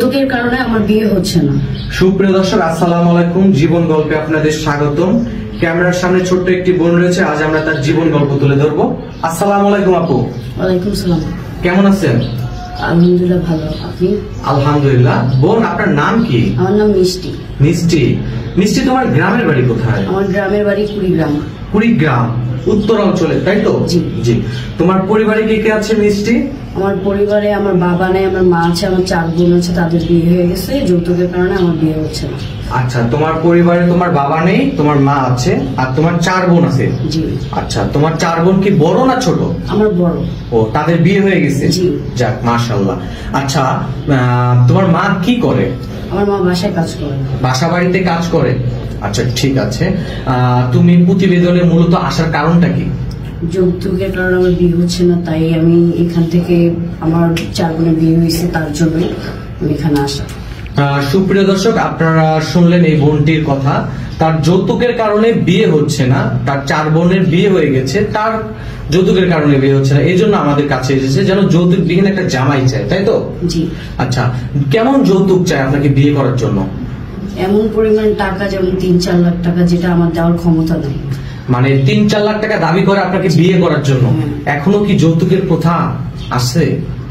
যৌতুকের কারণে আমার বিয়ে হচ্ছে না। সুপ্রিয় দর্শক, আসসালামু আলাইকুম। জীবন গল্পে আপনাদের স্বাগতম। ক্যামেরার সামনে ছোট্ট একটি বোন রয়েছে, আজ আমরা তার জীবন গল্প তুলে ধরবো। আসসালামু আলাইকুম আপু। ওয়ালাইকুম সালাম। কেমন আছেন? আলহামদুলিল্লাহ ভালো, আপনি? আলহামদুলিল্লাহ। বোন, আপনার নাম কি? আমার নাম মিষ্টি। মিষ্টি, মিষ্টি তোমার গ্রামের বাড়ি কোথায়? আমার গ্রামের বাড়ি কুড়িগ্রাম। কুড়িগ্রাম উত্তর অঞ্চলে, তাই তো? জি জি। তোমার পরিবারে কে কে আছে মিষ্টি? আমার পরিবারে আমার বাবা নেই, আমার মা আছে, আমার 4 বোন আছে, তাদের বিয়ে হয়ে গেছে। যৌতুকের কারণে আমার বিয়ে হচ্ছে না। আচ্ছা, তোমার পরিবারে তোমার বাবা নেই, তোমার মা আছে, আর তোমার 4 বোন আছে। জি। আচ্ছা, তোমার 4 বোন কি বড় না ছোট? আমার বড়। ও, তাদের বিয়ে হয়ে গেছে? জি। যাক, মাশাআল্লাহ। আচ্ছা, তোমার মা কি করে? আমার মা বাসায় কাজ করে। বাসা বাড়িতে কাজ করে? আচ্ছা, ঠিক আছে। তুমি প্রতিবেদনে মূলত আসার কারণটা কি? যৌতুকের কারণে আমার বিয়ে হচ্ছে না, তাই আমি এখান থেকে, আমার 4 বোনের বিয়ে হয়েছে, তার জন্যই আমি এখানে আসা। সুপ্রিয় দর্শক, আপনারা শুনলেন এই বোনটির কথা। তার যৌতুকের কারণে বিয়ে হচ্ছে না, তার 4 বোনের বিয়ে হয়ে গেছে, তার যৌতুকের কারণে বিয়ে হচ্ছে না। এই জন্য আমাদের কাছে এসেছে, যেন যৌতুক বিহীন একটা জামাই চায়, তাই তো? জি। আচ্ছা, কেমন যৌতুক চায় আপনাকে বিয়ে করার জন্য? এমন পরিমাণ টাকা, যেমন 3-4 লাখ টাকা, যেটা আমার দেওয়ার ক্ষমতা নেই। মানে 3-4 লাখ টাকা দাবি করে আপনাকে বিয়ে করার জন্য? এখনো কি যৌতুকের প্রথা আছে?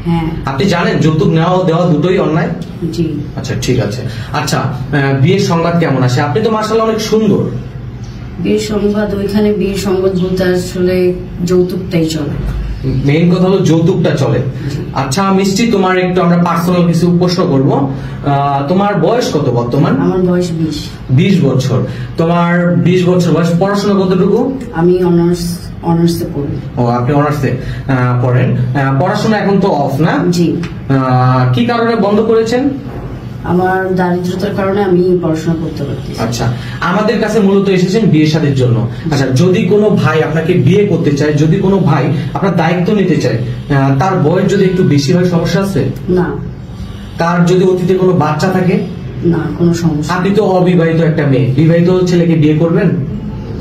হ্যাঁ। আপনি জানেন যৌতুক নেওয়া ও দেওয়া দুটোই অন্যায়? জি। আচ্ছা, ঠিক আছে। আচ্ছা, বিয়ের সংবাদ কেমন আসে? আপনি তো মাশাআল্লাহ অনেক সুন্দর। বিয়ের সংবাদ, ওইখানে বিয়ের সংবাদ বলতে আসলে যৌতুকটাই চলে। মেইন কথা হলো যৌতুকটা চলে। আচ্ছা মিষ্টি, তোমার একটু আমরা পার্সোনাল কিছু প্রশ্ন করবো। তোমার বয়স কত বর্তমান? আমার বয়স 20। 20 বছর। তোমার 20 বছর বয়স, পড়াশোনা কতটুকু? আমি অনার্সে পড়ি। ও, আপনি অনার্সে পড়েন। পড়াশোনা এখন তো অফ, না? জি। কি কারণে বন্ধ করেছেন? আমার দারিদ্রতার কারণে আমি পড়াশোনা করতে পারছি। আচ্ছা, আমাদের কাছে মূলত এসেছেন বিয়ে শাদীর জন্য। আচ্ছা, যদি কোনো ভাই আপনাকে বিয়ে করতে চায়, যদি কোনো ভাই আপনার দায়িত্ব নিতে চায়, তার বয়স যদি একটু বেশি হয়, সমস্যা আছে? না। তার যদি অতীতে কোনো বাচ্চা থাকে? না, কোনো সমস্যা। আপনি তো অবিবাহিত একটা মেয়ে, বিবাহিত ছেলেকে বিয়ে করবেন?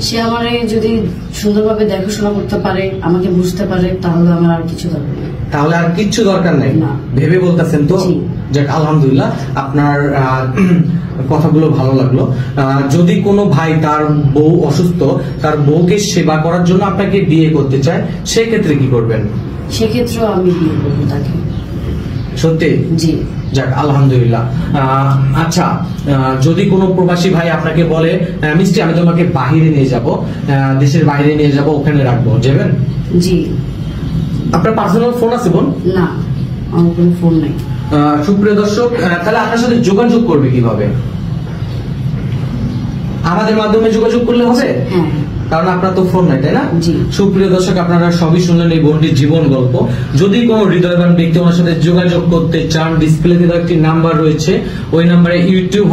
সে আমারে যদি সুন্দরভাবে দেখাশোনা করতে পারে, আমাকে বুঝতে পারে, তাহলে আমার আর কিছু দরকার নেই। তাহলে আর কিচ্ছু দরকার নাই? না। ভেবে বলতেছেন তো? যাক, আলহামদুলিল্লাহ, আপনার কথাগুলো ভালো লাগলো। যদি কোনো ভাই তার বউ অসুস্থ, তার বউকে সেবা করার জন্য আপনাকে বিয়ে করতে চায়, সেক্ষেত্রে কি করবেন? সেক্ষেত্রেও আমি বিয়ে করবো তাকে। সত্যি? জি। যাক, আলহামদুলিল্লাহ। আচ্ছা, যদি কোনো প্রবাসী ভাই আপনাকে বলে, মিষ্টি আমি তোমাকে বাহিরে নিয়ে যাব, দেশের বাইরে নিয়ে যাব, ওখানে রাখবো, যাবেন? জি। আপনার পার্সোনাল ফোন আছে বোন? না, আমার কোনো ফোন নাই। সুপ্রিয় দর্শক, তাহলে আপনার সাথে যোগাযোগ করবে কিভাবে? আমাদের মাধ্যমে যোগাযোগ করলে হবে? হ্যাঁ। কারণ আপনার তো ফোন নাই, তাই না? জি। সুপ্রিয় দর্শক, আপনারা সবই শুনলেন এই বোনটির জীবন গল্প। যদি কোনো হৃদয়বান ব্যক্তি ওনার সাথে যোগাযোগ করতে চান, ডিসপ্লেতে একটি নাম্বার রয়েছে, ওই নাম্বারে ইউটিউব